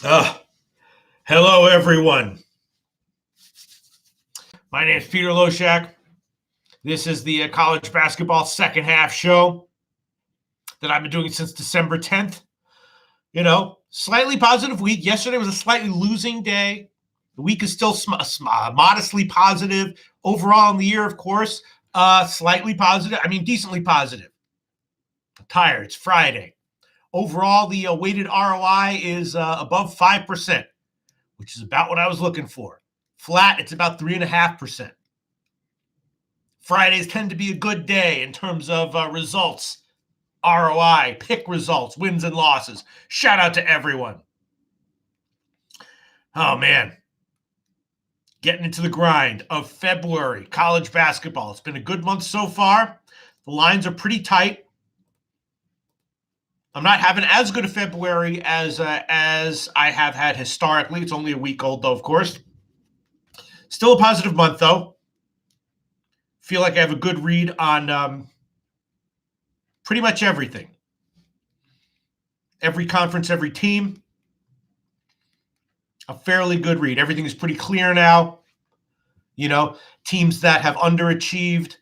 Uh, Hello, everyone. My name is Peter Loshak. This is the college basketball second half show that I've been doing since December 10th. Slightly positive week. Yesterday was a slightly losing day. The week is still modestly positive. Overall in the year, of course, slightly positive. Decently positive. I'm tired. It's Friday. Overall, the weighted ROI is above 5%, which is about what I was looking for. Flat, it's about 3.5%. Fridays tend to be a good day in terms of results, ROI, pick results, wins and losses. Shout out to everyone. Oh, man. Getting into the grind of February, college basketball. It's been a good month so far. The lines are pretty tight. I'm not having as good a February as I have had historically. It's only a week old, though, of course. Still a positive month, though. Feel like I have a good read on pretty much everything. Every conference, every team. A fairly good read. Everything is pretty clear now. Teams that have underachieved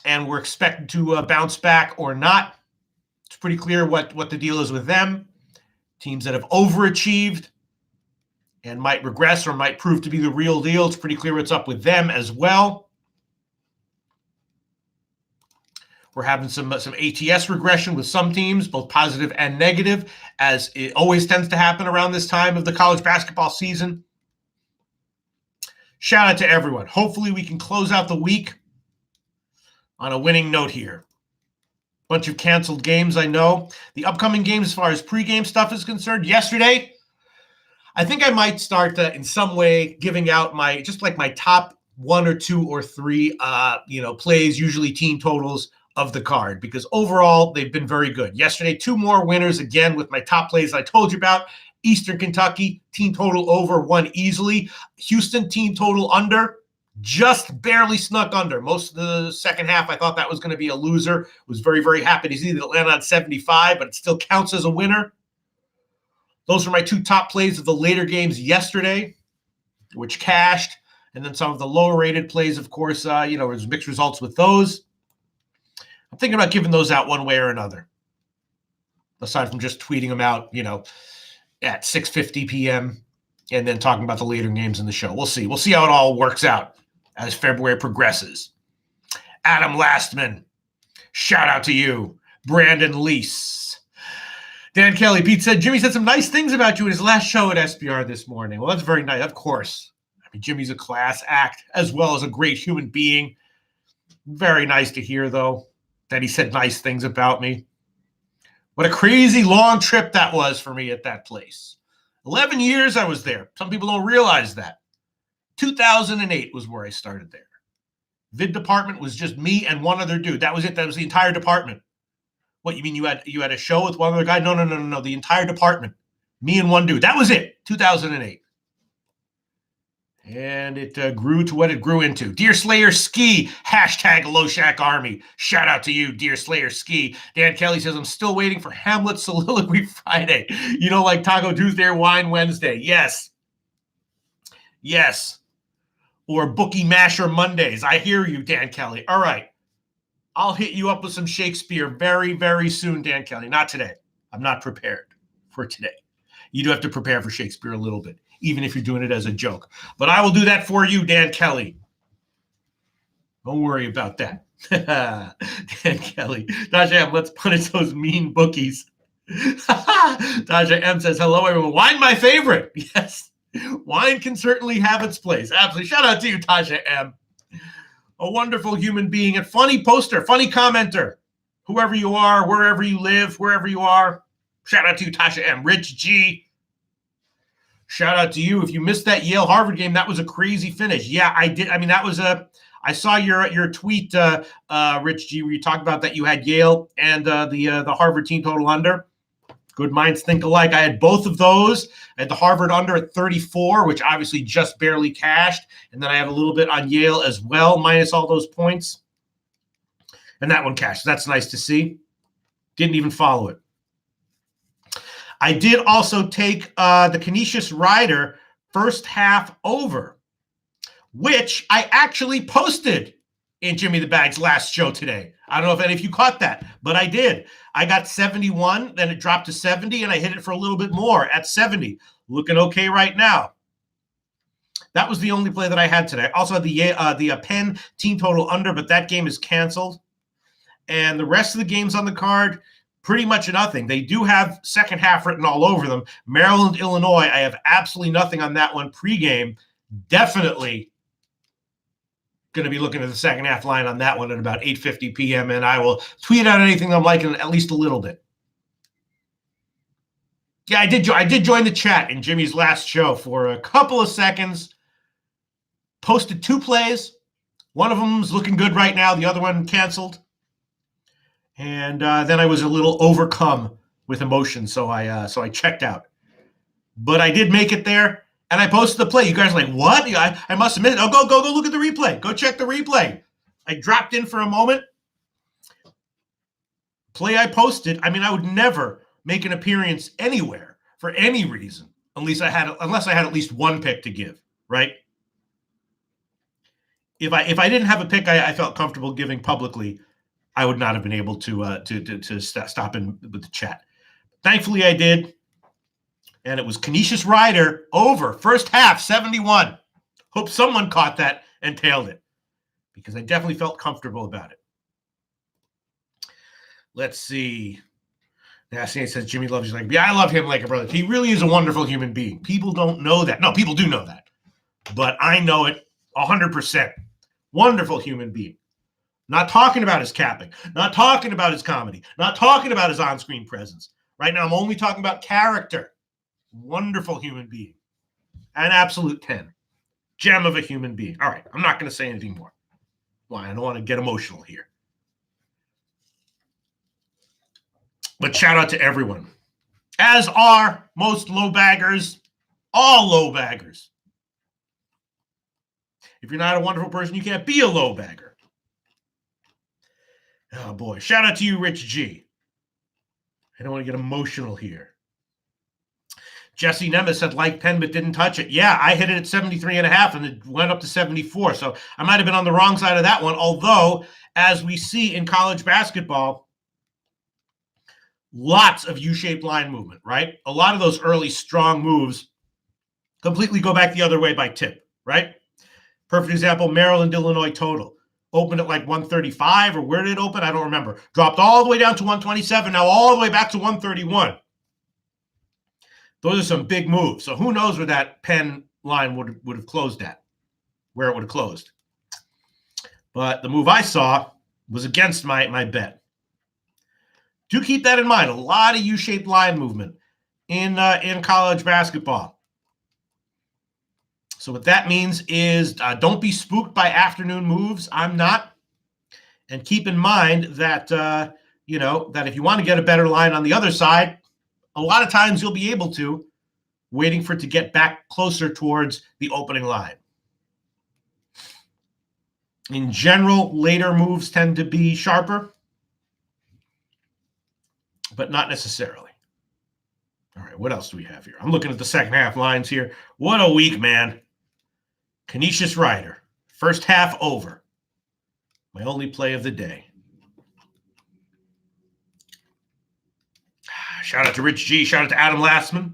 and were expected to bounce back or not. It's pretty clear what the deal is with them. Teams that have overachieved and might regress or might prove to be the real deal. It's pretty clear what's up with them as well. We're having some ATS regression with some teams, both positive and negative, as it always tends to happen around this time of the college basketball season. Shout out to everyone. Hopefully we can close out the week on a winning note here. Bunch of canceled games, I know. The upcoming games, as far as pregame stuff is concerned, yesterday, I think I might start in some way giving out my top 1 or 2 or 3 plays, usually team totals of the card, because overall they've been very good. Yesterday, 2 more winners again with my top plays I told you about. Eastern Kentucky, team total over, won easily. Houston, team total under, just barely snuck under. Most of the second half, I thought that was going to be a loser. Was very, very happy to see that it landed on 75, but it still counts as a winner. Those are my 2 top plays of the later games yesterday, which cashed. And then some of the lower-rated plays, of course, there's mixed results with those. I'm thinking about giving those out one way or another, aside from just tweeting them out, at 6:50 p.m. and then talking about the later games in the show. We'll see. We'll see how it all works out as February progresses. Adam Lastman, shout out to you. Brandon Lease. Dan Kelly, Pete said, Jimmy said some nice things about you in his last show at SBR this morning. Well, that's very nice, of course. Jimmy's a class act as well as a great human being. Very nice to hear, though, that he said nice things about me. What a crazy long trip that was for me at that place. 11 years I was there. Some people don't realize that. 2008 was where I started there. Vid department was just me and one other dude. That was it. That was the entire department. What, you mean you had a show with one other guy? No. The entire department. Me and one dude. That was it. 2008. And it grew to what it grew into. Deer Slayer Ski, hashtag Loshak Army. Shout out to you, Deer Slayer Ski. Dan Kelly says, I'm still waiting for Hamlet Soliloquy Friday. Like Taco Tuesday or Wine Wednesday. Yes. Or Bookie Masher Mondays. I hear you, Dan Kelly. All right. I'll hit you up with some Shakespeare very, very soon, Dan Kelly. Not today. I'm not prepared for today. You do have to prepare for Shakespeare a little bit, even if you're doing it as a joke. But I will do that for you, Dan Kelly. Don't worry about that. Dan Kelly. Tasha M, let's punish those mean bookies. Tasha M says, hello, everyone. Wine, my favorite. Yes. Wine can certainly have its place. Absolutely. Shout out to you, Tasha M. A wonderful human being and funny poster, funny commenter. Whoever you are, wherever you live, wherever you are. Shout out to you, Tasha M. Rich G. Shout out to you. If you missed that Yale-Harvard game, that was a crazy finish. Yeah, I did. I saw your tweet, Rich G, where you talked about that you had Yale and the Harvard team total under. Good minds think alike. I had both of those. I had the Harvard under at 34, which obviously just barely cashed. And then I have a little bit on Yale as well, minus all those points. And that one cashed. That's nice to see. Didn't even follow it. I did also take the Canisius Rider first half over, which I actually posted in Jimmy the Bag's last show today. I don't know if any of you caught that, but I did. I got 71, then it dropped to 70, and I hit it for a little bit more at 70. Looking okay right now. That was the only play that I had today. I also had the Penn team total under, but that game is canceled. And the rest of the games on the card, pretty much nothing. They do have second half written all over them. Maryland, Illinois, I have absolutely nothing on that one pregame. Definitely going to be looking at the second half line on that one at about 8:50 p.m., and I will tweet out anything I'm liking at least a little bit. Yeah, I did join the chat in Jimmy's last show for a couple of seconds. Posted 2 plays. One of them's looking good right now. The other one canceled. And then I was a little overcome with emotion, so I checked out. But I did make it there. And I posted the play. You guys are like, what? I must have missed it. Oh, go look at the replay. Go check the replay. I dropped in for a moment. Play I posted. I mean, I would never make an appearance anywhere for any reason, unless I had at least one pick to give, right? If I didn't have a pick I felt comfortable giving publicly, I would not have been able to stop in with the chat. Thankfully, I did. And it was Canisius Rider over first half 71. Hope someone caught that and tailed it, because I definitely felt comfortable about it. Let's see. Nasty says Jimmy loves you like, yeah, I love him like a brother. He really is a wonderful human being. People don't know that. No, people do know that, but I know it 100%. Wonderful human being. Not talking about his capping, not talking about his comedy, not talking about his on-screen presence. Right now, I'm only talking about character. Wonderful human being. An absolute 10. Gem of a human being. All right, I'm not going to say anything more. Why? I don't want to get emotional here. But shout out to everyone. As are most low baggers, all low baggers. If you're not a wonderful person, you can't be a low bagger. Oh, boy. Shout out to you, Rich G. I don't want to get emotional here. Jesse Nemes said like Penn but didn't touch it. Yeah, I hit it at 73.5 and it went up to 74. So I might have been on the wrong side of that one. Although, as we see in college basketball, lots of U-shaped line movement, right? A lot of those early strong moves completely go back the other way by tip, right? Perfect example, Maryland, Illinois total. Opened at like 135, or where did it open? I don't remember. Dropped all the way down to 127, now all the way back to 131. Those are some big moves. So who knows where that Penn line would have closed at, where it would have closed. But the move I saw was against my bet. Do keep that in mind. A lot of U-shaped line movement in college basketball. So what that means is don't be spooked by afternoon moves. I'm not. And keep in mind that, that if you want to get a better line on the other side, a lot of times you'll be able to, waiting for it to get back closer towards the opening line. In general, later moves tend to be sharper, but not necessarily. All right, what else do we have here? I'm looking at the second half lines here. What a week, man. Canisius Rider, first half over. My only play of the day. Shout out to Rich G. Shout out to Adam Lastman.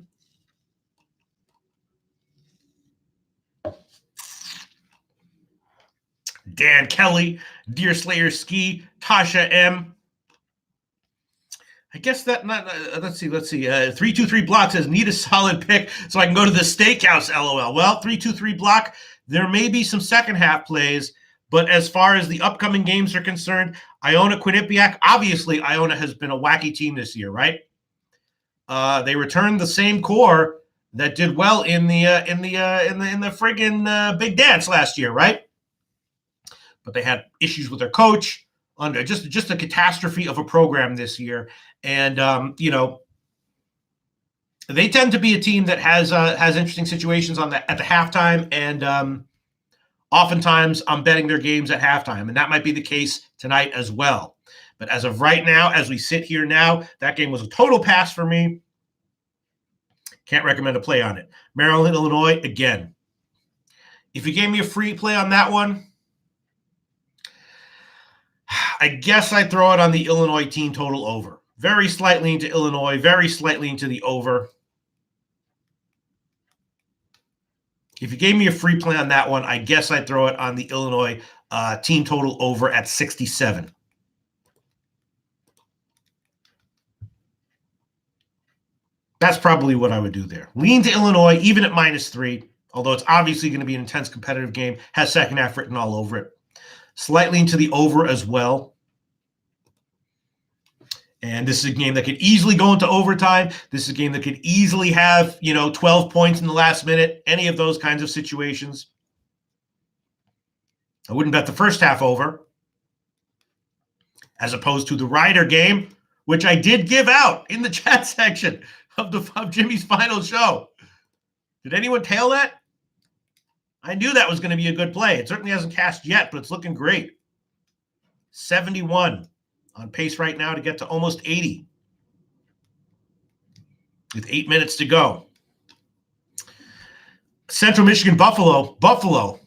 Dan Kelly, Deer Slayer Ski, Tasha M. I guess that not. Let's see. 323 Block says need a solid pick so I can go to the steakhouse. LOL. Well, 323 Block. There may be some second half plays, but as far as the upcoming games are concerned, Iona Quinnipiac. Obviously, Iona has been a wacky team this year, right? They returned the same core that did well in the friggin' Big Dance last year, right? But they had issues with their coach, under just a catastrophe of a program this year, and they tend to be a team that has interesting situations at the halftime, and oftentimes I'm betting their games at halftime, and that might be the case tonight as well. But as of right now, as we sit here now, that game was a total pass for me. Can't recommend a play on it. Maryland, Illinois, again. If you gave me a free play on that one, I guess I'd throw it on the Illinois team total over. Very slightly into Illinois, very slightly into the over. If you gave me a free play on that one, I guess I'd throw it on the Illinois team total over at 67. That's probably what I would do there. Lean to Illinois, even at -3, although it's obviously going to be an intense competitive game, has second half written all over it. Slightly into the over as well. And this is a game that could easily go into overtime. This is a game that could easily have, 12 points in the last minute, any of those kinds of situations. I wouldn't bet the first half over, as opposed to the Ryder game, which I did give out in the chat section of Jimmy's final show. Did anyone tail that? I knew that was going to be a good play. It certainly hasn't cashed yet, but it's looking great. 71 on pace right now to get to almost 80 with 8 minutes to go. Central Michigan, Buffalo. Buffalo,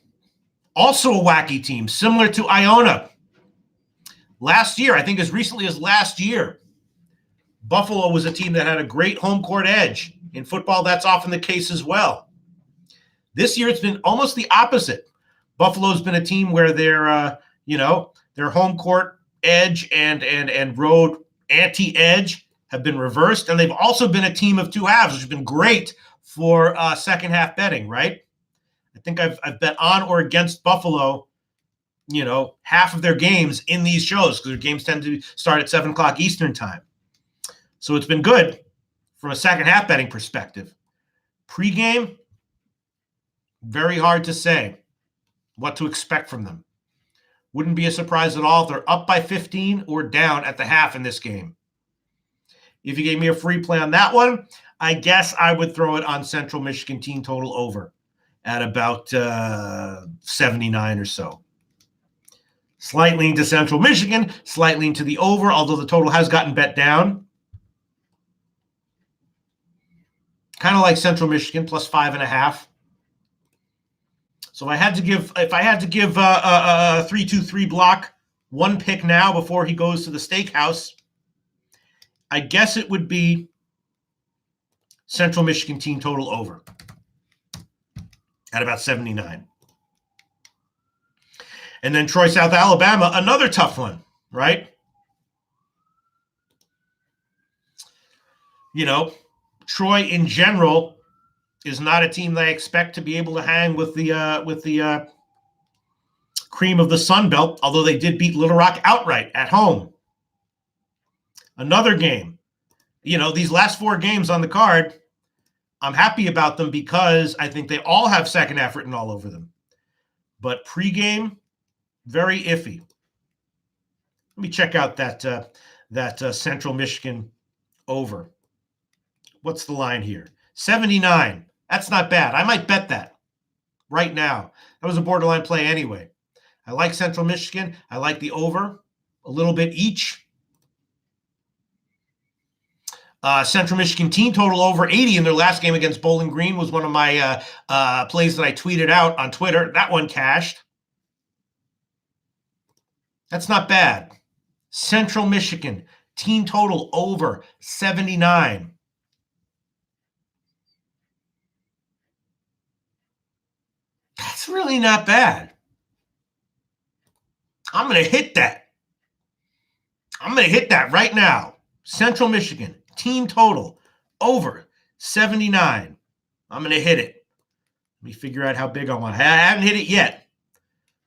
also a wacky team, similar to Iona. Last year, I think as recently as last year, Buffalo was a team that had a great home court edge. In football, that's often the case as well. This year, it's been almost the opposite. Buffalo's been a team where their home court edge and road anti-edge have been reversed, and they've also been a team of two halves, which has been great for second half betting, right? I think I've bet on or against Buffalo, half of their games in these shows because their games tend to start at 7 o'clock Eastern time. So it's been good from a second half betting perspective. Pre-game, very hard to say what to expect from them. Wouldn't be a surprise at all if they're up by 15 or down at the half in this game. If you gave me a free play on that one, I guess I would throw it on Central Michigan team total over at about 79 or so. Slightly into Central Michigan, slightly into the over, although the total has gotten bet down. Kind of like Central Michigan, plus 5.5. So if I had to give a 3-2-3 block one pick now before he goes to the steakhouse, I guess it would be Central Michigan team total over at about 79. And then Troy, South Alabama, another tough one, right? Troy in general is not a team that I expect to be able to hang with the cream of the Sun Belt, although they did beat Little Rock outright at home. Another game. These last 4 games on the card, I'm happy about them because I think they all have second half written all over them. But pregame, very iffy. Let me check out that Central Michigan over. What's the line here? 79. That's not bad. I might bet that right now. That was a borderline play anyway. I like Central Michigan. I like the over a little bit each. Central Michigan team total over 80 in their last game against Bowling Green was one of my plays that I tweeted out on Twitter. That one cashed. That's not bad. Central Michigan team total over 79. That's really not bad. I'm going to hit that. I'm going to hit that right now. Central Michigan, team total, over 79. I'm going to hit it. Let me figure out how big I want. I haven't hit it yet,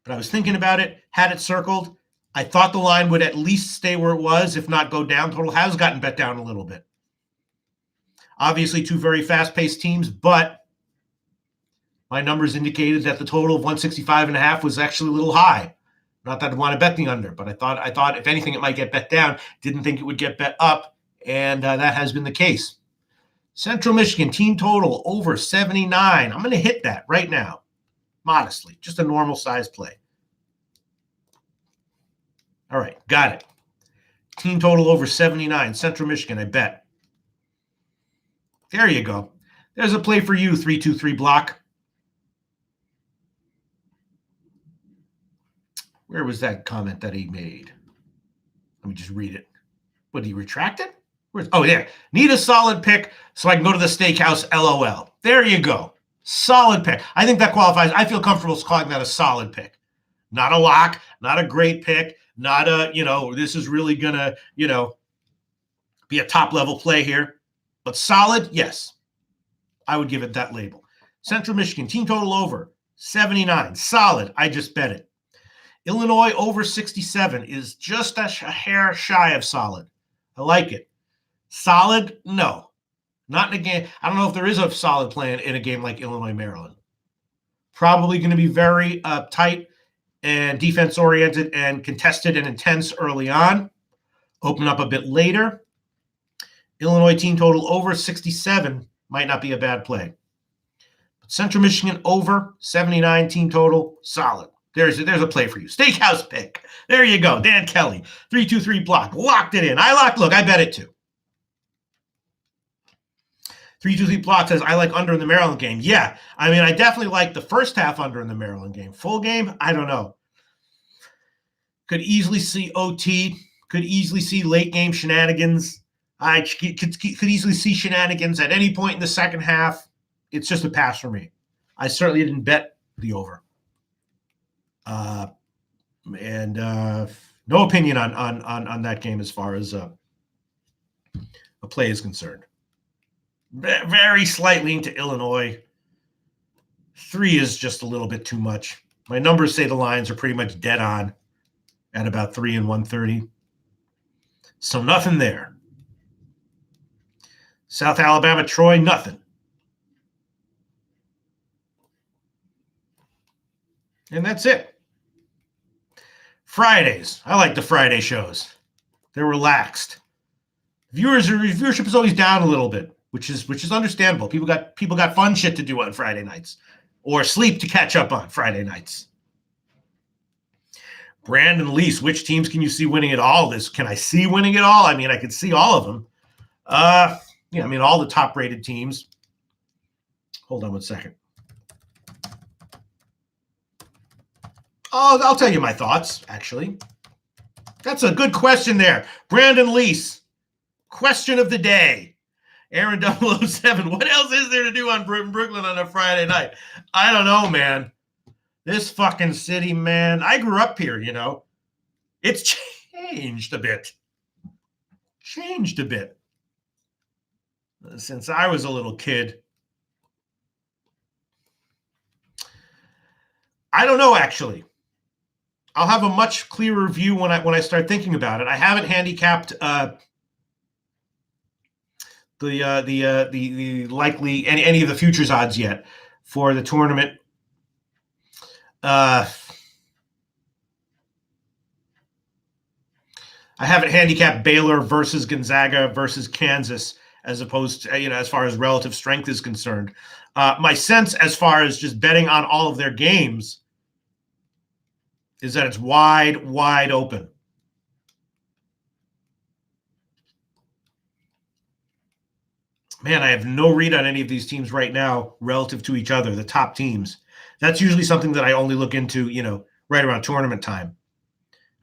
but I was thinking about it, had it circled. I thought the line would at least stay where it was, if not go down. Total has gotten bet down a little bit. Obviously, two very fast-paced teams, but my numbers indicated that the total of 165.5 was actually a little high. Not that I want to bet the under, but I thought if anything, it might get bet down. Didn't think it would get bet up, and that has been the case. Central Michigan team total over 79. I'm going to hit that right now, modestly, just a normal size play. All right, got it. Team total over 79. Central Michigan, I bet. There you go. There's a play for you, 323 block. Where was that comment that he made? Let me just read it. What, he retracted? Oh, yeah. Need a solid pick so I can go to the steakhouse, LOL. There you go. Solid pick. I think that qualifies. I feel comfortable calling that a solid pick. Not a lock, not a great pick, not a, this is really going to, be a top-level play here. But solid, yes. I would give it that label. Central Michigan, team total over, 79. Solid. I just bet it. Illinois over 67 is just a hair shy of solid. I like it. Solid? No. Not in a game. I don't know if there is a solid plan in a game like Illinois-Maryland. Probably going to be very tight and defense-oriented and contested and intense early on. Open up a bit later. Illinois team total over 67 might not be a bad play. But Central Michigan over 79 team total, solid. There's a play for you. Steakhouse pick. There you go. Dan Kelly, 323 block. Locked it in. I bet it too. 323 block says, I like under in the Maryland game. Yeah, I mean, I definitely like the first half under in the Maryland game. Full game, I don't know. Could easily see OT. Could easily see late game shenanigans. I could easily see shenanigans at any point in the second half. It's just a pass for me. I certainly didn't bet the over. And no opinion on that game as far as a play is concerned. Very slightly into Illinois. 3 is just a little bit too much. My numbers say the lines are pretty much dead on at about 3 and 130. So nothing there. South Alabama, Troy, nothing. And that's it. Fridays. I like the Friday shows. They're relaxed. Viewership is always down a little bit, which is understandable. People got fun shit to do on Friday nights, or sleep to catch up on Friday nights. Brandon Lease, which teams can you see winning it all? Can I see winning it all? I mean, I could see all of them. All the top-rated teams. Hold on one second. Oh, I'll tell you my thoughts, actually. That's a good question there. Brandon Lease, question of the day. Aaron 007, what else is there to do on Brooklyn on a Friday night? I don't know, man. This fucking city, man. I grew up here, It's changed a bit. Since I was a little kid. I don't know, actually. I'll have a much clearer view when I start thinking about it. I haven't handicapped the likely any of the futures odds yet for the tournament. I haven't handicapped Baylor versus Gonzaga versus Kansas as opposed to, as far as relative strength is concerned. My sense as far as just betting on all of their games is that it's wide open. Man, I have no read on any of these teams right now relative to each other, the top teams. That's usually something that I only look into, right around tournament time.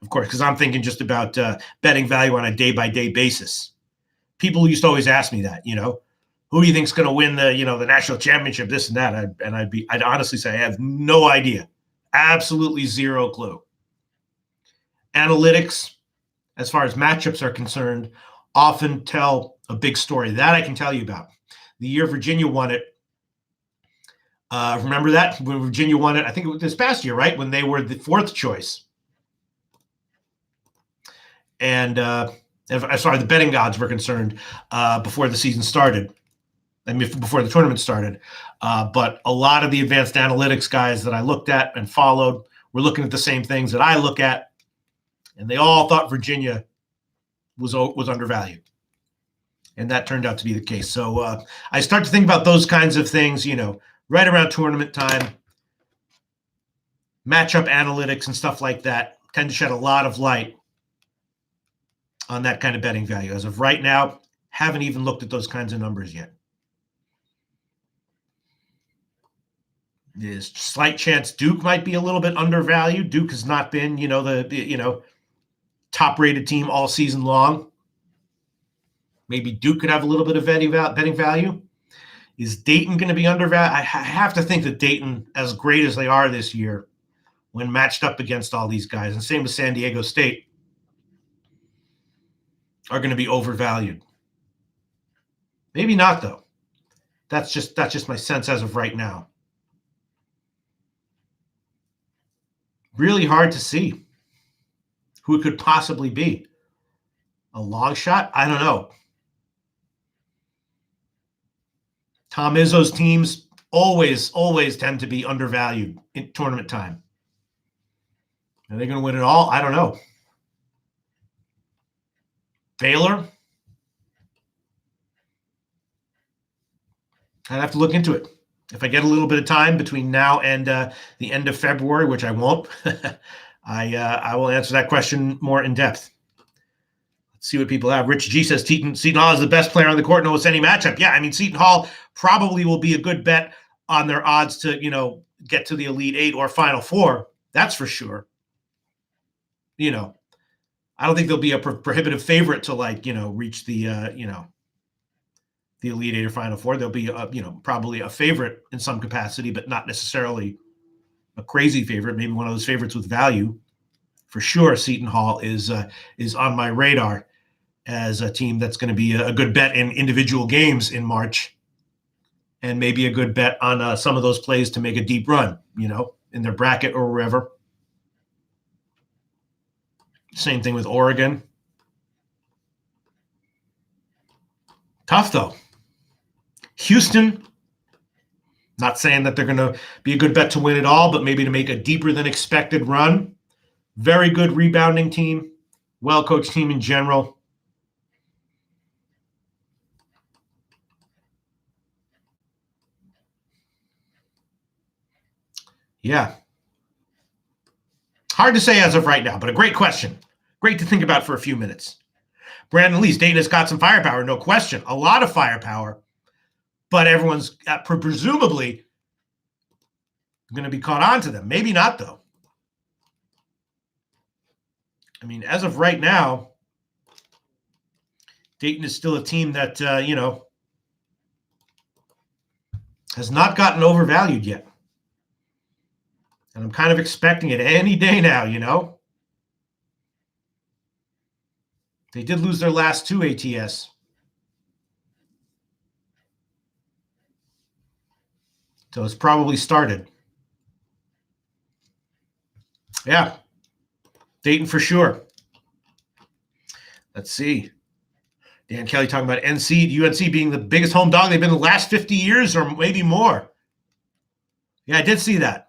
Of course, because I'm thinking just about betting value on a day-by-day basis. People used to always ask me that, who do you think's going to win the national championship, this and that? I'd honestly say I have no idea. Absolutely zero clue. Analytics, as far as matchups are concerned, often tell a big story. That I can tell you about. The year Virginia won it, remember that? When Virginia won it, I think it was this past year, right? When they were the 4th choice. And as far as the betting odds were concerned, before the season started, before the tournament started. But a lot of the advanced analytics guys that I looked at and followed were looking at the same things that I look at, and they all thought Virginia was undervalued. And that turned out to be the case. So I start to think about those kinds of things, right around tournament time. Matchup analytics and stuff like that tend to shed a lot of light on that kind of betting value. As of right now, haven't even looked at those kinds of numbers yet. There's slight chance Duke might be a little bit undervalued. Duke has not been, the top-rated team all season long. Maybe Duke could have a little bit of betting value. Is Dayton going to be undervalued? I have to think that Dayton, as great as they are this year, when matched up against all these guys, and same with San Diego State, are going to be overvalued. Maybe not, though. That's just my sense as of right now. Really hard to see who it could possibly be. A long shot? I don't know. Tom Izzo's teams always tend to be undervalued in tournament time. Are they going to win it all? I don't know. Baylor? I'd have to look into it. If I get a little bit of time between now and the end of February, which I won't, I will answer that question more in depth. Let's see what people have. Rich G says Seton Hall is the best player on the court in almost any matchup. Yeah, I mean, Seton Hall probably will be a good bet on their odds to, get to the Elite Eight or Final Four. That's for sure. I don't think they'll be a prohibitive favorite to reach the, the Elite Eight or Final Four. They'll be, probably a favorite in some capacity, but not necessarily a crazy favorite. Maybe one of those favorites with value. For sure, Seton Hall is on my radar as a team that's going to be a good bet in individual games in March, and maybe a good bet on some of those plays to make a deep run, in their bracket or wherever. Same thing with Oregon. Tough, though. Houston, not saying that they're going to be a good bet to win it all, but maybe to make a deeper than expected run. Very good rebounding team, well-coached team in general. Yeah. Hard to say as of right now, but a great question. Great to think about for a few minutes. Brandon Lee's Dayton has got some firepower, no question. A lot of firepower, but everyone's presumably going to be caught on to them. Maybe not, though. I mean, as of right now, Dayton is still a team that, has not gotten overvalued yet. And I'm kind of expecting it any day now, They did lose their last two ATS. So it's probably started. Yeah. Dayton for sure. Let's see. Dan Kelly talking about UNC being the biggest home dog they've been in the last 50 years or maybe more. Yeah, I did see that.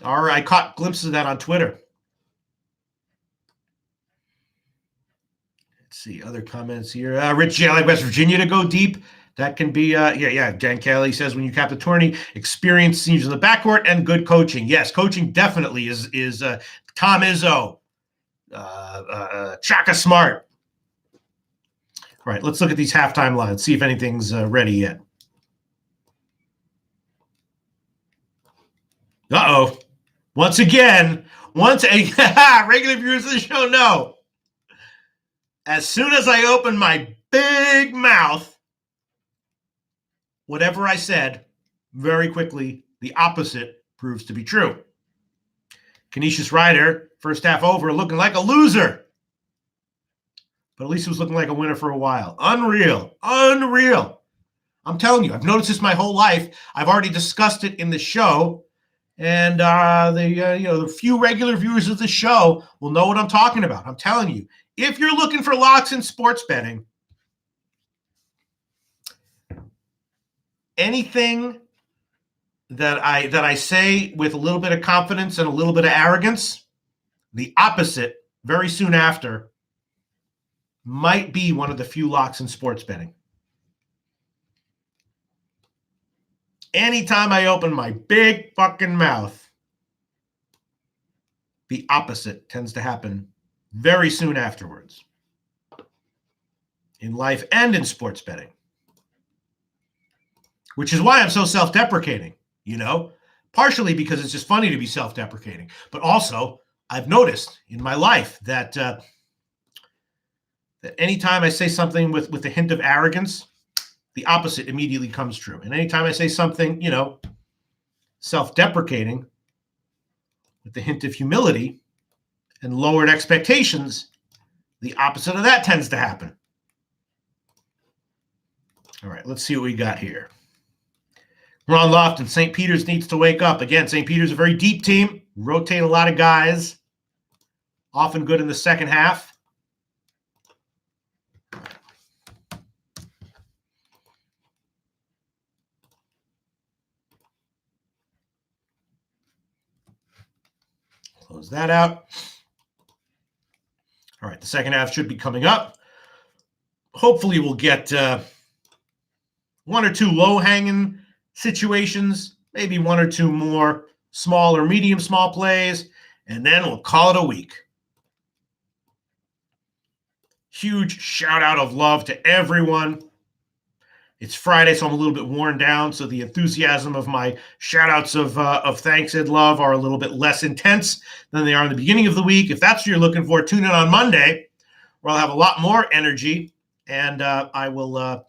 Or I caught glimpses of that on Twitter. Let's see. Other comments here. Rich J, I like West Virginia to go deep. That can be, Dan Kelly says when you cap the tourney, experienced seniors in the backcourt and good coaching. Yes, coaching definitely is Tom Izzo, Chaka Smart. All right, let's look at these halftime lines, see if anything's ready yet. Uh-oh. Once again, regular viewers of the show know. As soon as I open my big mouth, whatever I said, very quickly, the opposite proves to be true. Canisius Ryder, first half over, looking like a loser. But at least he was looking like a winner for a while. Unreal. I'm telling you, I've noticed this my whole life. I've already discussed it in the show. And the few regular viewers of the show will know what I'm talking about. I'm telling you, if you're looking for locks in sports betting, anything that I say with a little bit of confidence and a little bit of arrogance, the opposite very soon after might be one of the few locks in sports betting. Anytime I open my big fucking mouth, the opposite tends to happen very soon afterwards. In life and in sports betting. Which is why I'm so self-deprecating. partially because it's just funny to be self-deprecating. But also, I've noticed in my life that that anytime I say something with a hint of arrogance, the opposite immediately comes true. And anytime I say something, self-deprecating with the hint of humility and lowered expectations, the opposite of that tends to happen. All right, let's see what we got here. Ron Lofton, St. Peter's needs to wake up. Again, St. Peter's a very deep team, rotate a lot of guys, often good in the second half. Close that out. All right, the second half should be coming up. Hopefully we'll get one or two low-hanging situations, maybe one or two more small or medium-small plays, and then we'll call it a week. Huge shout-out of love to everyone. It's Friday, so I'm a little bit worn down, so the enthusiasm of my shout-outs of thanks and love are a little bit less intense than they are in the beginning of the week. If that's what you're looking for, tune in on Monday, where I'll have a lot more energy, and I will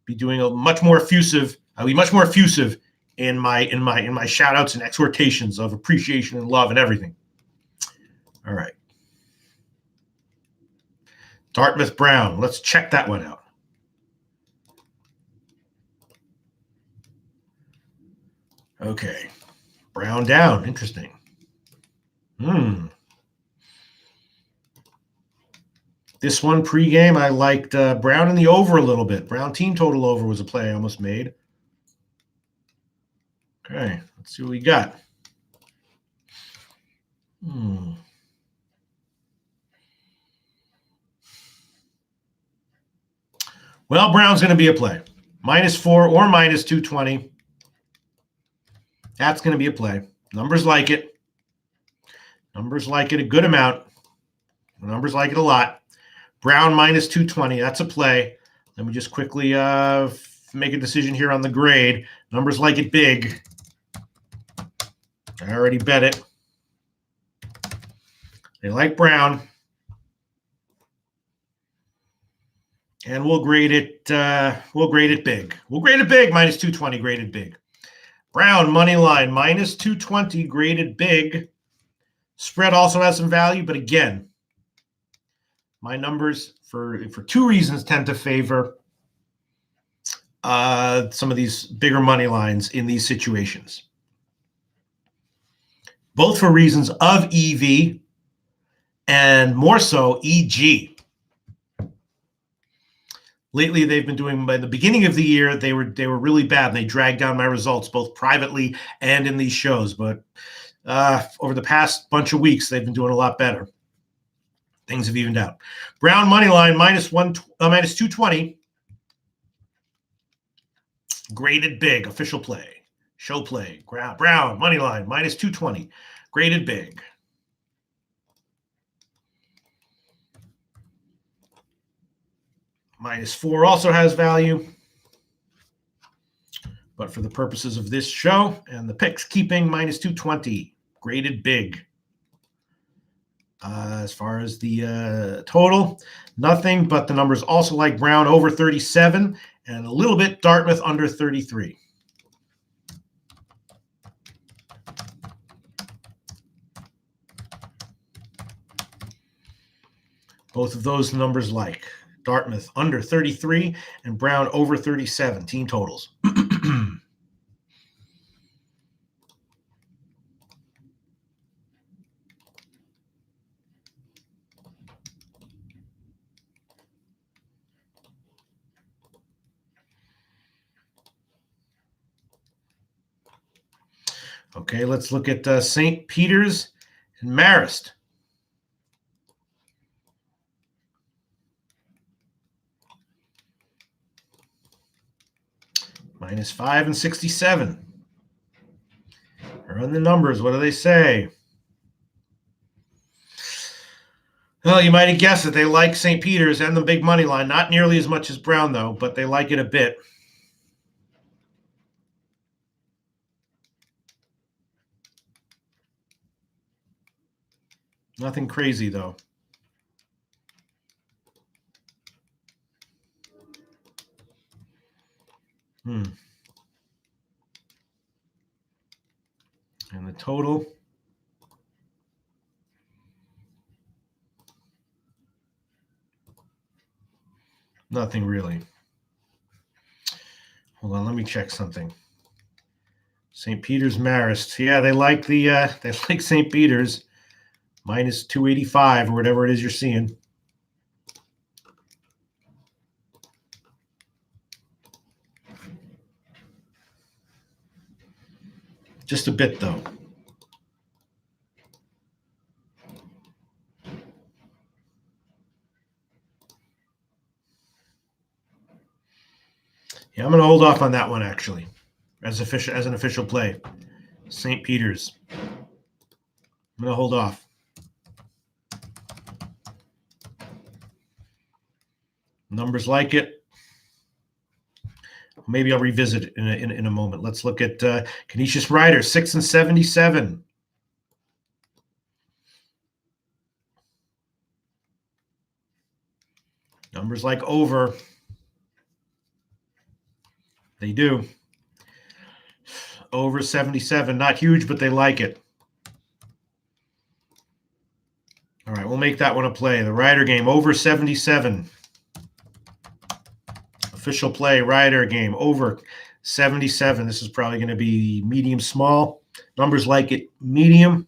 be doing a much more effusive. I'll be much more effusive in my shout-outs and exhortations of appreciation and love and everything. All right. Dartmouth Brown. Let's check that one out. Okay. Brown down. Interesting. This one pregame, I liked Brown in the over a little bit. Brown team total over was a play I almost made. Okay, let's see what we got. Well, Brown's going to be a play. -4 or -220. That's going to be a play. Numbers like it. Numbers like it a good amount. Numbers like it a lot. Brown -220. That's a play. Let me just quickly make a decision here on the grade. Numbers like it big. I already bet it. They like Brown. And we'll grade it. We'll grade it big. We'll grade it big. -220 graded big. Brown money line -220 graded big. Spread also has some value, but again, my numbers for two reasons tend to favor some of these bigger money lines in these situations. Both for reasons of EV and more so EG. Lately, they've been doing, by the beginning of the year, they were really bad. And they dragged down my results both privately and in these shows. But over the past bunch of weeks, they've been doing a lot better. Things have evened out. Brown money line -220. Graded big, official play, show play. Brown money line -220, graded big. -4 also has value, but for the purposes of this show and the picks keeping, -220, graded big. As far as the total, nothing, but the numbers also like Brown over 37 and a little bit Dartmouth under 33. Both of those numbers like. Dartmouth under 33 and Brown over 37 team totals. Okay, let's look at St. Peter's and Marist. -5 and 67. Run the numbers. What do they say? Well, you might have guessed that they like St. Peter's and the big money line. Not nearly as much as Brown, though, but they like it a bit. Nothing crazy, though. And the total. Nothing really. Hold on, let me check something. St. Peter's Marist. Yeah, they like St. Peter's. Minus 285 or whatever it is you're seeing. Just a bit, though. Yeah, I'm going to hold off on that one, actually, as an official play. St. Peter's. I'm going to hold off. Numbers like it. Maybe I'll revisit it in a moment. Let's look at Canisius Rider, 6 and 77. Numbers like over. They do. Over 77. Not huge, but they like it. All right, we'll make that one a play. The Rider game, over 77. Official play, Rider game, over 77. This is probably going to be medium small. Numbers like it medium.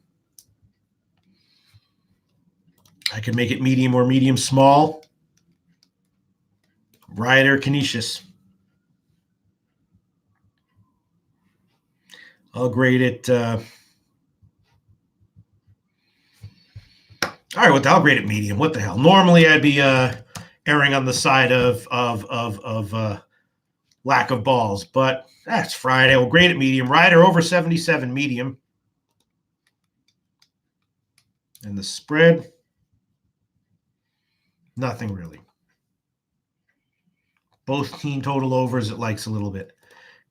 I could make it medium or medium small. Rider, Canisius. I'll grade it. All right, I'll grade it medium. What the hell? Normally, I'd be erring on the side of lack of balls, but that's Friday. We'll grade it medium. Rider over 77, medium. And the spread, nothing really. Both team total overs it likes a little bit.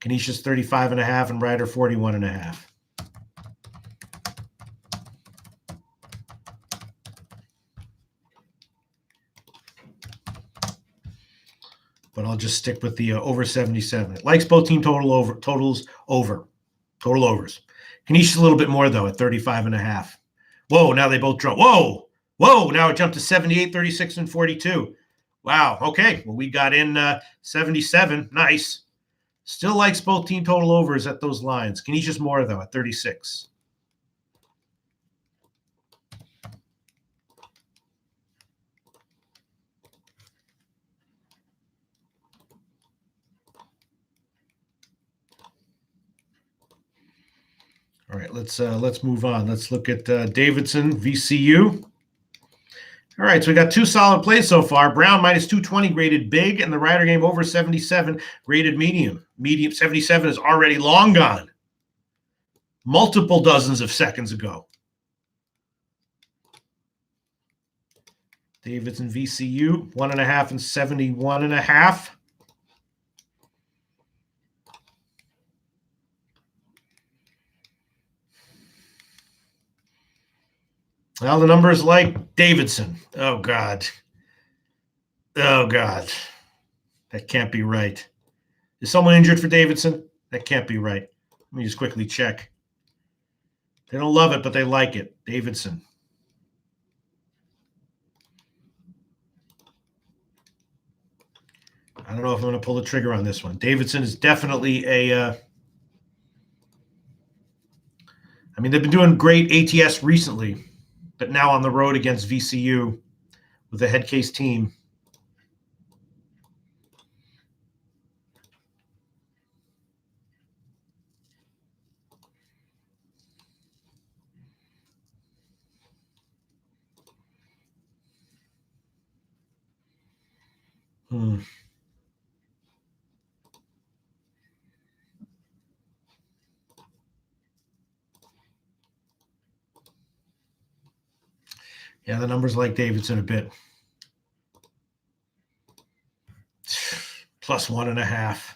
Canisius 35.5 and Rider 41.5. But I'll just stick with the over 77. It likes both team totals over. Total overs. Canisius a little bit more, though, at 35.5. Whoa, now they both drop. Whoa, now it jumped to 78, 36, and 42. Wow, okay. Well, we got in 77. Nice. Still likes both team total overs at those lines. Canisius more, though, at 36. All right, let's move on. Let's look at Davidson VCU. All right, so we got two solid plays so far. Brown minus 220 graded big, and the Rider game over 77 graded medium. Medium 77 is already long gone. Multiple dozens of seconds ago. Davidson VCU, 1.5 and 71.5. Well, the numbers like Davidson. Oh, God. That can't be right. Is someone injured for Davidson? That can't be right. Let me just quickly check. They don't love it, but they like it. Davidson. I don't know if I'm going to pull the trigger on this one. Davidson is definitely a I mean, they've been doing great ATS recently, but now on the road against VCU with the head case team. Yeah, the numbers like Davidson a bit. Plus 1.5.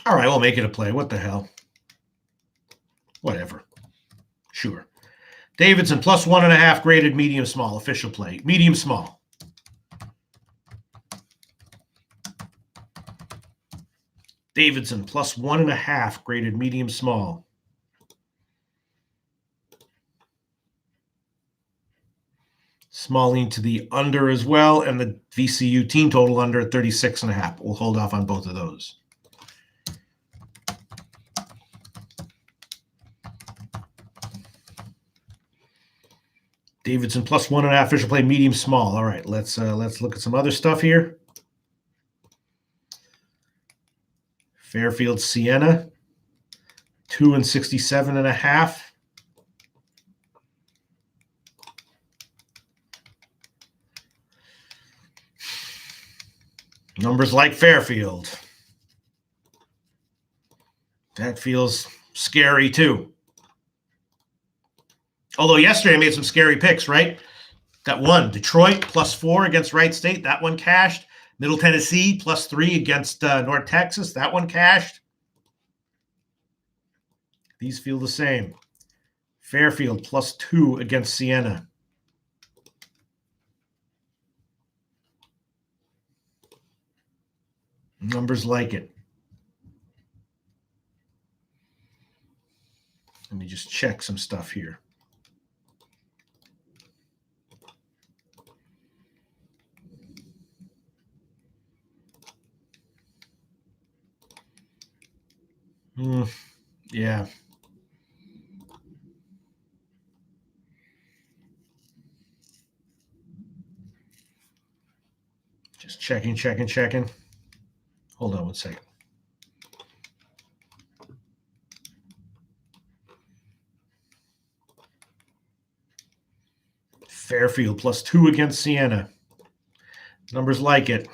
All right, we'll make it a play. What the hell? Whatever. Sure. Davidson plus 1.5 graded medium small. Official play. Medium small. Davidson plus 1.5 graded medium small. Small lean to the under as well, and the VCU team total under at 36.5. We'll hold off on both of those. Davidson plus 1.5 official play medium small. All right, let's look at some other stuff here. Fairfield Siena 2 and 67.5. Numbers like Fairfield. That feels scary too. Although yesterday I made some scary picks, right? That one, Detroit plus 4 against Wright State. That one cashed. Middle Tennessee plus 3 against North Texas. That one cashed. These feel the same. Fairfield plus 2 against Siena. Numbers like it. Let me just check some stuff here. Yeah. Just checking. Hold on one second. Fairfield plus 2 against Siena. Numbers like it.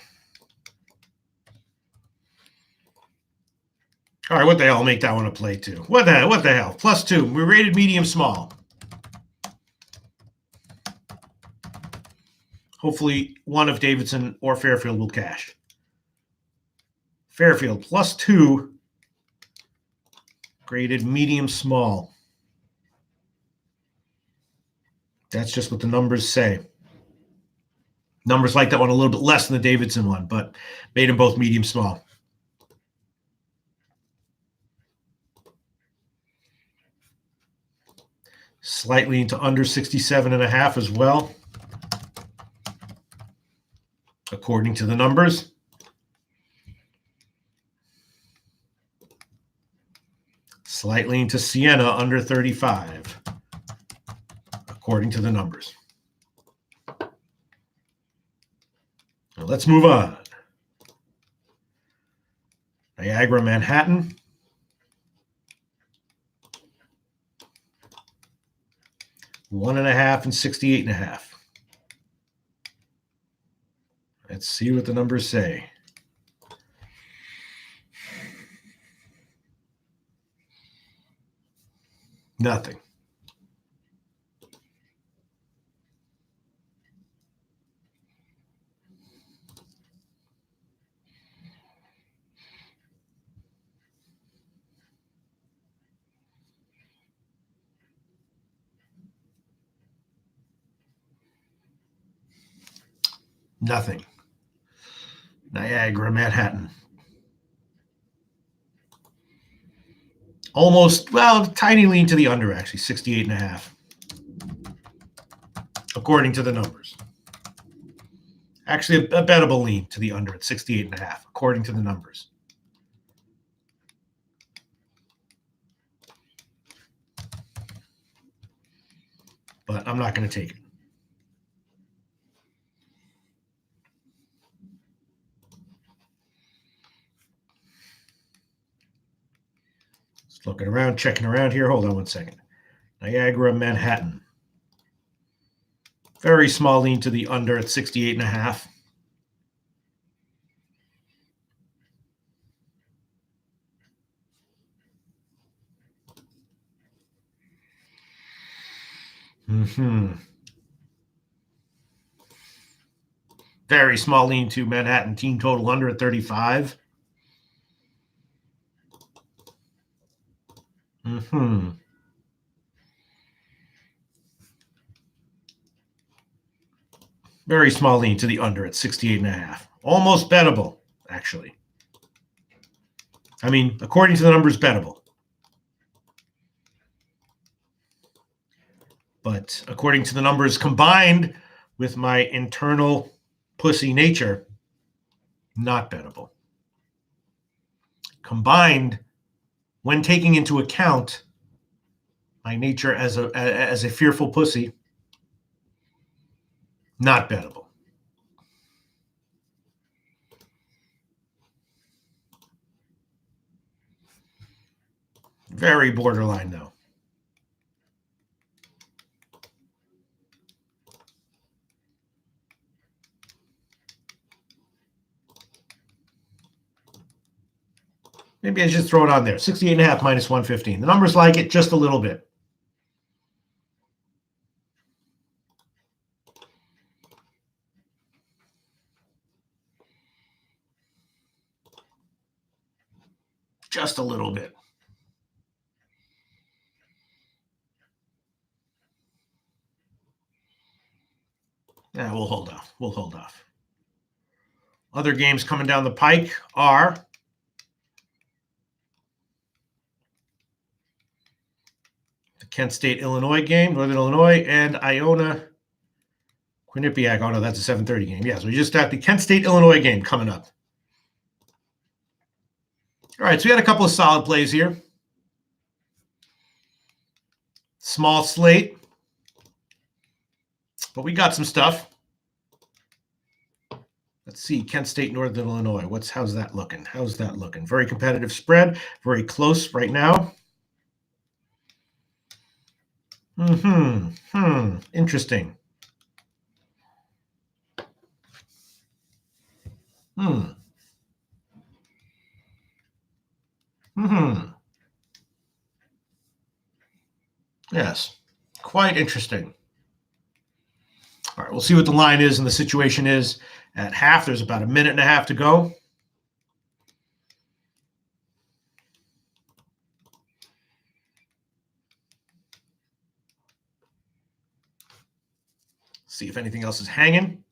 All right, what the hell? I'll make that one a play too. What the hell? Plus 2. We rated medium small. Hopefully one of Davidson or Fairfield will cash. Fairfield plus 2. Graded medium small. That's just what the numbers say. Numbers like that one a little bit less than the Davidson one, but made them both medium small. Slightly into under 67.5 as well, according to the numbers. Slightly into Siena under 35, according to the numbers. Now let's move on. Niagara, Manhattan. One and a half and 68.5. Let's see what the numbers say. Nothing. Nothing. Niagara, Manhattan. Almost, well, tiny lean to the under, actually, 68.5. According to the numbers. Actually, a bettable lean to the under at 68.5, according to the numbers. But I'm not going to take it. Just looking around, checking around here. Hold on one second. Niagara, Manhattan. Very small lean to the under at 68.5. Very small lean to Manhattan team total under at 35. Very small lean to the under at 68.5. Almost bettable, actually. I mean, according to the numbers, bettable. But according to the numbers combined with my internal pussy nature, not bettable. Combined, when taking into account my nature as a fearful pussy, not bettable. Very borderline, though. Maybe I should throw it on there. 68.5 minus 115. The numbers like it just a little bit. Just a little bit. Yeah, we'll hold off. We'll hold off. Other games coming down the pike are the Kent State-Illinois game, Northern Illinois, and Iona-Quinnipiac. Oh, no, that's a 7:30 game. Yeah, so we just got the Kent State-Illinois game coming up. All right, so we had a couple of solid plays here. Small slate, but we got some stuff. Let's see, Kent State, Northern Illinois. How's that looking? How's that looking? Very competitive spread, very close right now. Interesting. Yes, quite interesting. All right, we'll see what the line is and the situation is at half. There's about a minute and a half to go. See if anything else is hanging.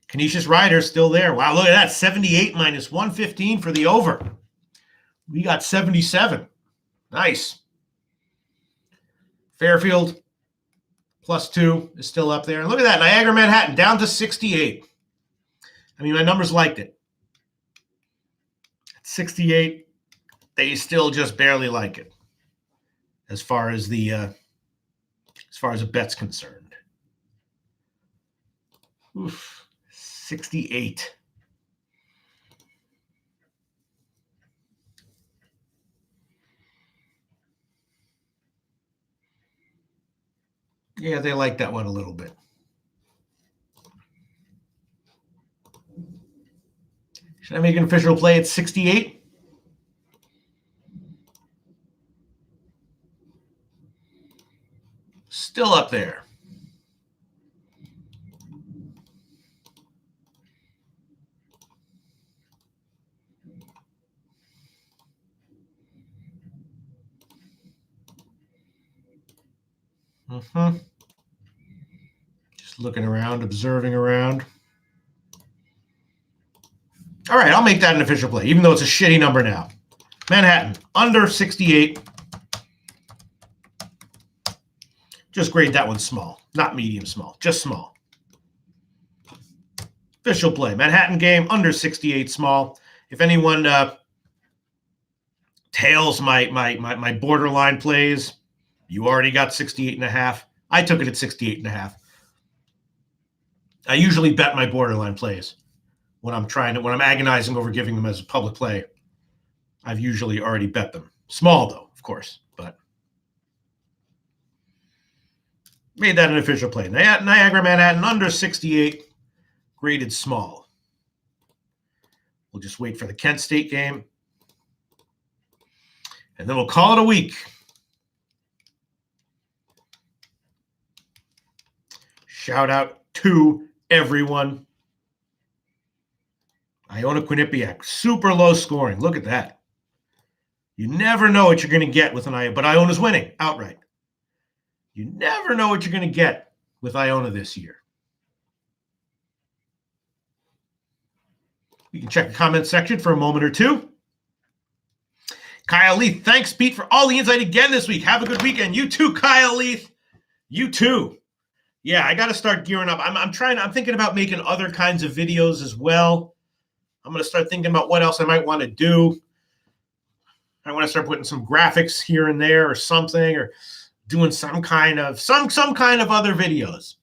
Canisius Rider still there. Wow, look at that. 78 minus 115 for the over. We got 77. Nice. Fairfield +2 is still up there. And look at that. Niagara Manhattan down to 68. I mean, my numbers liked it. At 68, they still just barely like it as far as a bet's concerned. Oof. 68. Yeah, they like that one a little bit. Should I make an official play at 68? Still up there. Just looking around, observing around. All right, I'll make that an official play, even though it's a shitty number now. Manhattan, under 68. Just grade that one small, not medium small, just small. Official play, Manhattan game, under 68 small. If anyone tails my borderline plays, you already got 68.5. I took it at 68.5. I usually bet my borderline plays when I'm agonizing over giving them as a public play. I've usually already bet them. Small, though, of course, but made that an official play. Niagara Manhattan under 68, graded small. We'll just wait for the Kent State game, and then we'll call it a week. Shout out to everyone. Iona Quinnipiac, super low scoring. Look at that. You never know what you're going to get with an Iona, but Iona's winning outright. You never know what you're going to get with Iona this year. You can check the comment section for a moment or two. Kyle Leith, thanks, Pete, for all the insight again this week. Have a good weekend. You too, Kyle Leith. You too. Yeah, I got to start gearing up. I'm thinking about making other kinds of videos as well. I'm going to start thinking about what else I might want to do. I want to start putting some graphics here and there or something, or doing some kind of other videos.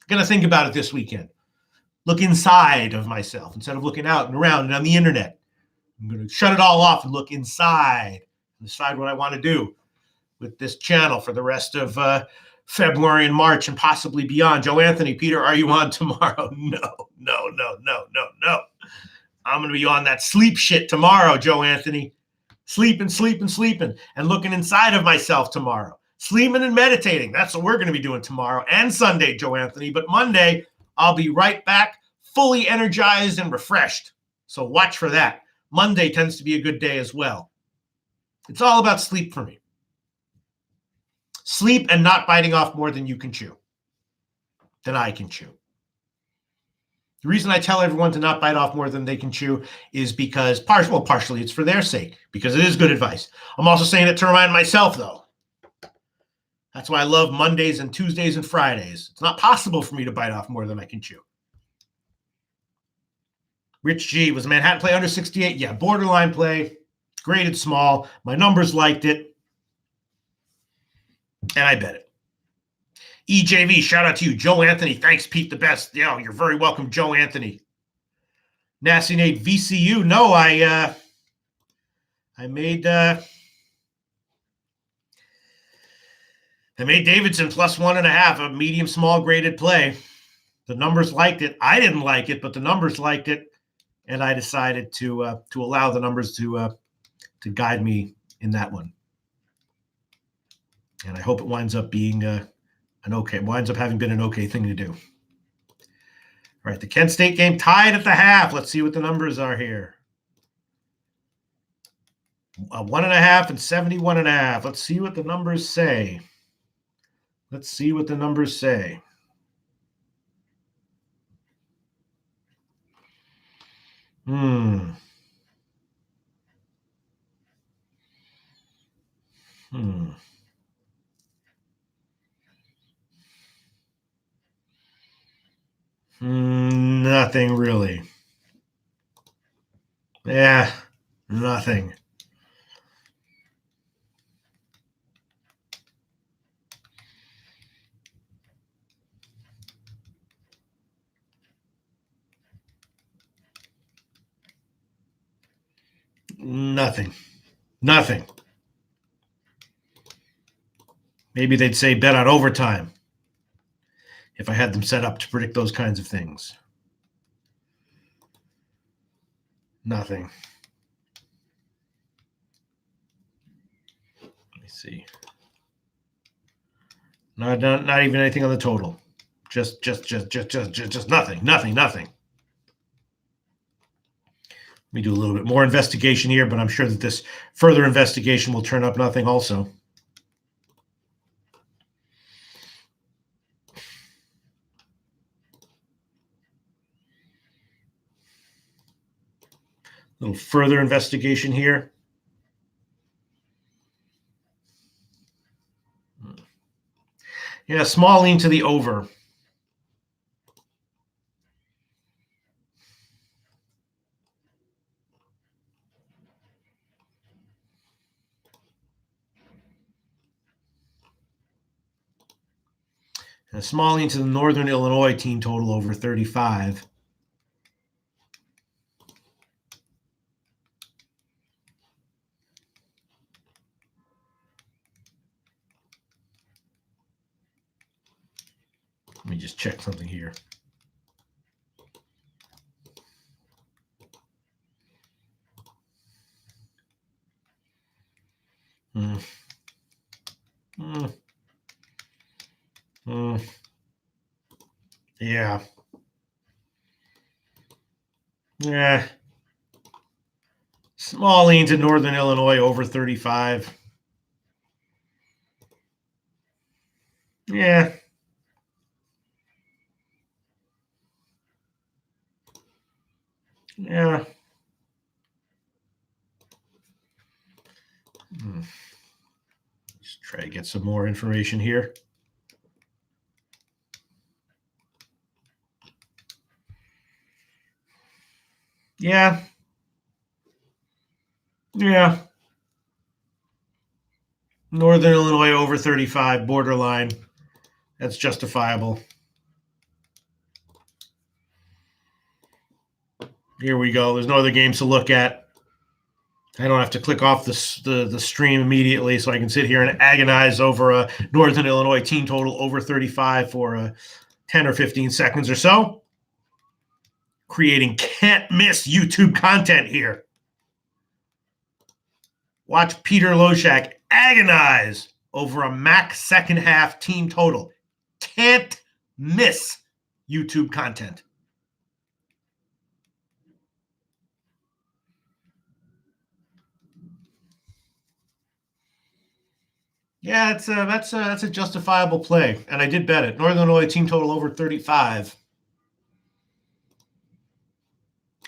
Going to think about it this weekend. Look inside of myself instead of looking out and around and on the internet. I'm going to shut it all off and look inside and decide what I want to do with this channel for the rest of February and March and possibly beyond. Joe Anthony, Peter, are you on tomorrow? No. I'm going to be on that sleep shit tomorrow, Joe Anthony. Sleeping, and looking inside of myself tomorrow. Sleeping and meditating. That's what we're going to be doing tomorrow and Sunday, Joe Anthony. But Monday, I'll be right back, fully energized and refreshed. So watch for that. Monday tends to be a good day as well. It's all about sleep for me. Sleep and not biting off more than you can chew, than I can chew. The reason I tell everyone to not bite off more than they can chew is because, partially it's for their sake, because it is good advice. I'm also saying it to remind myself, though. That's why I love Mondays and Tuesdays and Fridays. It's not possible for me to bite off more than I can chew. Rich G, was Manhattan play under 68? Yeah, borderline play, graded small. My numbers liked it, and I bet it. EJV, shout out to you. Joe Anthony, thanks, Pete, the best. Yeah, you're very welcome, Joe Anthony. Nasty Nate, VCU. No, I made Davidson plus 1.5, a medium small graded play. The numbers liked it. I didn't like it, but the numbers liked it, and I decided to allow the numbers to guide me in that one. And I hope it winds up being winds up having been an okay thing to do. All right, the Kent State game tied at the half. Let's see what the numbers are here. 1.5 and 71.5. Let's see what the numbers say. Nothing really. Yeah, nothing. Nothing. Maybe they'd say bet on overtime if I had them set up to predict those kinds of things. Nothing. Let me see. Not even anything on the total. Just nothing. Let me do a little bit more investigation here, but I'm sure that this further investigation will turn up nothing also. A little further investigation here. Yeah, small lean to the over. And a small lean to the Northern Illinois team total over 35. Let me just check something here. Yeah. Small lean to Northern Illinois over 35. Yeah. Yeah. Let's try to get some more information here. Yeah. Yeah. Northern Illinois over 35, borderline. That's justifiable. Here we go. There's no other games to look at. I don't have to click off the stream immediately, so I can sit here and agonize over a Northern Illinois team total over 35 for 10 or 15 seconds or so. Creating can't-miss YouTube content here. Watch Peter Loshak agonize over a MAAC second half team total. Can't miss YouTube content. Yeah, that's a justifiable play, and I did bet it. Northern Illinois team total over 35.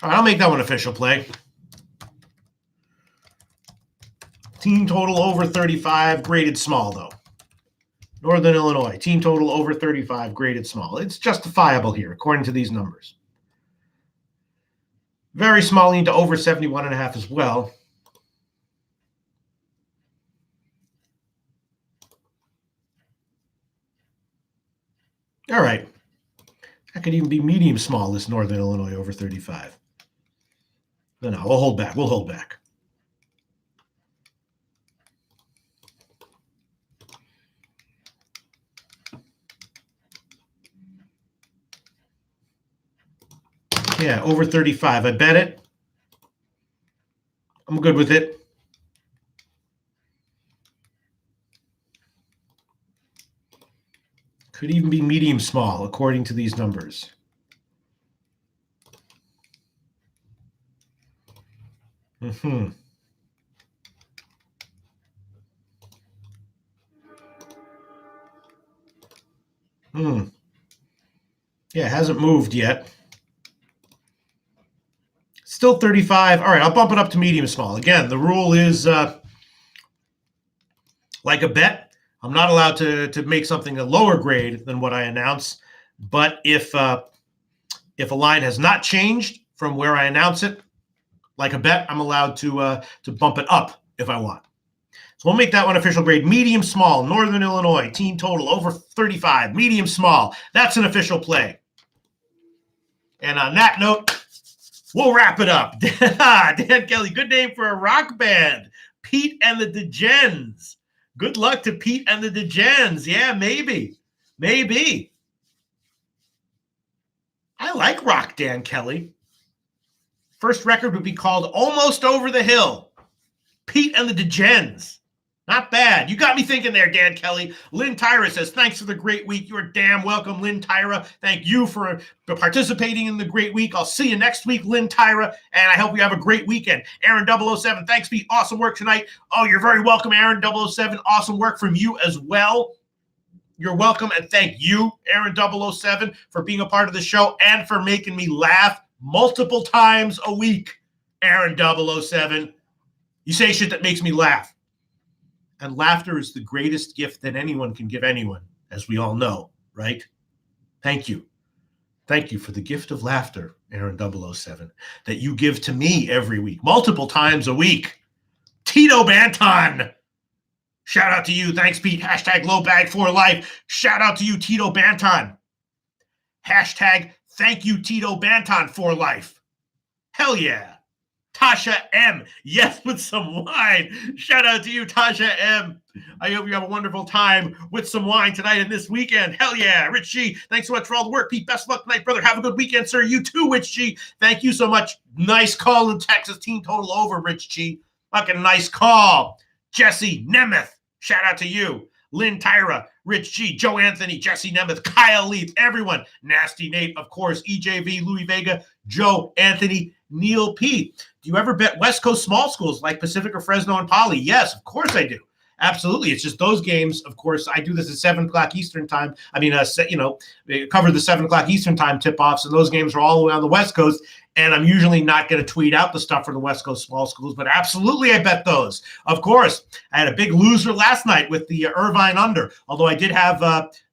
All right, I'll make that one official play. Team total over 35, graded small though. Northern Illinois team total over 35, graded small. It's justifiable here according to these numbers. Very small lean to over 71.5 as well. All right. That could even be medium small, this Northern Illinois over 35. No, we'll hold back. We'll hold back. Yeah, over 35. I bet it. I'm good with it. Could even be medium small, according to these numbers. Yeah, it hasn't moved yet. Still 35. All right, I'll bump it up to medium small. Again, the rule is like a bet. I'm not allowed to make something a lower grade than what I announce. But if a line has not changed from where I announce it, like a bet, I'm allowed to bump it up if I want. So we'll make that one official grade. Medium small, Northern Illinois, team total over 35, medium small. That's an official play. And on that note, we'll wrap it up. Dan Kelly, good name for a rock band. Pete and the Degens. Good luck to Pete and the Degens. Yeah, maybe. Maybe. I like rock, Dan Kelly. First record would be called Almost Over the Hill. Pete and the Degens. Not bad. You got me thinking there, Dan Kelly. Lynn Tyra says, thanks for the great week. You're damn welcome, Lynn Tyra. Thank you for participating in the great week. I'll see you next week, Lynn Tyra, and I hope you have a great weekend. Aaron 007, thanks, Pete. Awesome work tonight. Oh, you're very welcome, Aaron 007. Awesome work from you as well. You're welcome, and thank you, Aaron 007, for being a part of the show and for making me laugh multiple times a week, Aaron 007. You say shit that makes me laugh. And laughter is the greatest gift that anyone can give anyone, as we all know, right? Thank you. Thank you for the gift of laughter, Aaron 007, that you give to me every week, multiple times a week. Tito Banton. Shout out to you. Thanks, Pete. Hashtag low bag for life. Shout out to you, Tito Banton. Hashtag thank you, Tito Banton for life. Hell yeah. Tasha M. Yes, with some wine. Shout out to you, Tasha M. I hope you have a wonderful time with some wine tonight and this weekend. Hell yeah. Rich G, thanks so much for all the work. Pete, best of luck tonight, brother. Have a good weekend, sir. You too, Rich G. Thank you so much. Nice call in Texas. Team total over, Rich G. Fucking nice call. Jesse Nemeth. Shout out to you. Lynn Tyra, Rich G, Joe Anthony, Jesse Nemeth, Kyle Leaf, everyone. Nasty Nate, of course, EJV, Louis Vega, Joe Anthony, Neil P. Do you ever bet West Coast small schools like Pacific or Fresno and Poly? Yes, of course I do. Absolutely. It's just those games, of course, I do this at 7 o'clock Eastern time. I mean, cover the 7 o'clock Eastern time tip-offs, and those games are all the way on the West Coast, and I'm usually not going to tweet out the stuff for the West Coast small schools, but absolutely I bet those. Of course, I had a big loser last night with the Irvine under, although I did have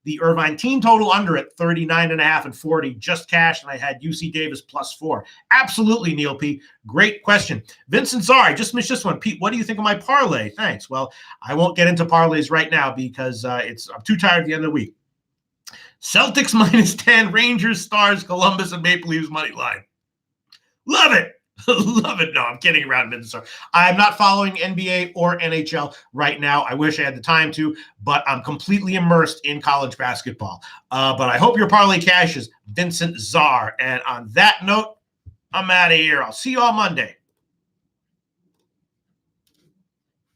the Irvine team total under at 39.5 and 40, just cash, and I had UC Davis +4. Absolutely, Neil P. Great question. Vincent, sorry, just missed this one. Pete, what do you think of my parlay? Thanks. Well, I won't get into parlays right now because I'm too tired at the end of the week. Celtics -10, Rangers, Stars, Columbus, and Maple Leafs money line. Love it. Love it. No, I'm kidding around, Minnesota. I'm not following NBA or NHL right now. I wish I had the time to, but I'm completely immersed in college basketball. But I hope your parlay cashes, Vincent Czar. And on that note, I'm out of here. I'll see you all Monday.